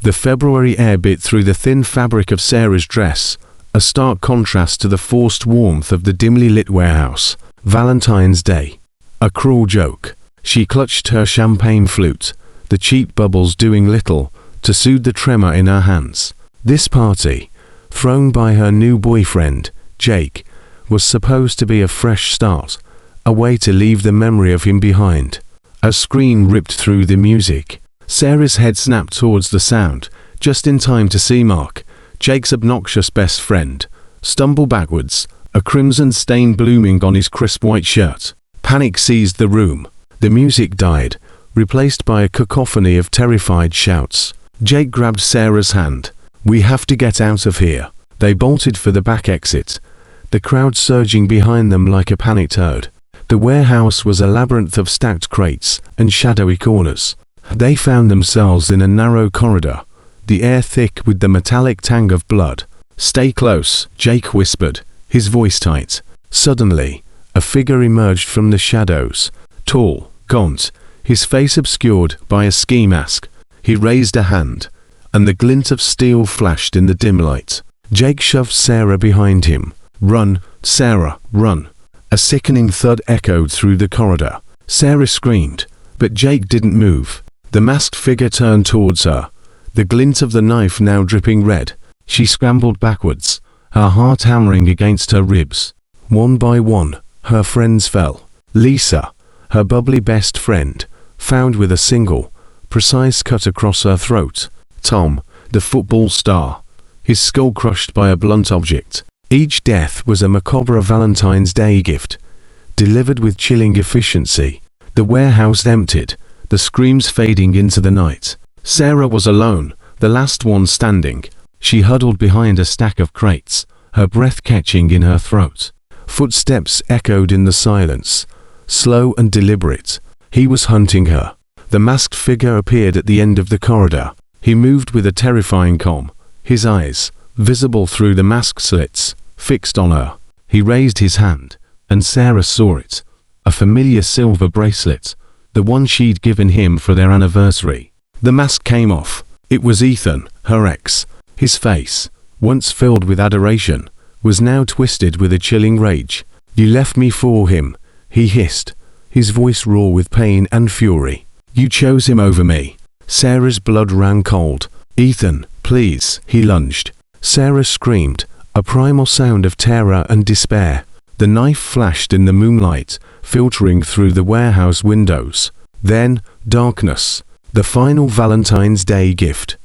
The February air bit through the thin fabric of Sarah's dress, a stark contrast to the forced warmth of the dimly lit warehouse. Valentine's Day. A cruel joke. She clutched her champagne flute, the cheap bubbles doing little to soothe the tremor in her hands. This party, thrown by her new boyfriend, Jake, was supposed to be a fresh start, a way to leave the memory of him behind. A scream ripped through the music. Sarah's head snapped towards the sound, just in time to see Mark, Jake's obnoxious best friend, stumble backwards, a crimson stain blooming on his crisp white shirt. Panic seized the room. The music died, replaced by a cacophony of terrified shouts. Jake grabbed Sarah's hand. "We have to get out of here." They bolted for the back exit, the crowd surging behind them like a panicked herd. The warehouse was a labyrinth of stacked crates and shadowy corners. They found themselves in a narrow corridor, the air thick with the metallic tang of blood. "Stay close," Jake whispered, his voice tight. Suddenly, a figure emerged from the shadows, tall, gaunt, his face obscured by a ski mask. He raised a hand, and the glint of steel flashed in the dim light. Jake shoved Sarah behind him. "Run, Sarah, run." A sickening thud echoed through the corridor. Sarah screamed, but Jake didn't move. The masked figure turned towards her, the glint of the knife now dripping red. She scrambled backwards, her heart hammering against her ribs. One by one, her friends fell. Lisa, her bubbly best friend, found with a single, precise cut across her throat. Tom, the football star, his skull crushed by a blunt object. Each death was a macabre Valentine's Day gift, delivered with chilling efficiency. The warehouse emptied, the screams fading into the night. Sarah was alone, the last one standing. She huddled behind a stack of crates, her breath catching in her throat. Footsteps echoed in the silence, slow and deliberate. He was hunting her. The masked figure appeared at the end of the corridor. He moved with a terrifying calm, his eyes, visible through the mask slits, fixed on her. He raised his hand, and Sarah saw it. A familiar silver bracelet, the one she'd given him for their anniversary. The mask came off. It was Ethan, her ex. His face, once filled with adoration, was now twisted with a chilling rage. "You left me for him," he hissed, his voice raw with pain and fury. "You chose him over me." Sarah's blood ran cold. "Ethan, please," he lunged. Sarah screamed, a primal sound of terror and despair. The knife flashed in the moonlight, filtering through the warehouse windows. Then, darkness. The final Valentine's Day gift.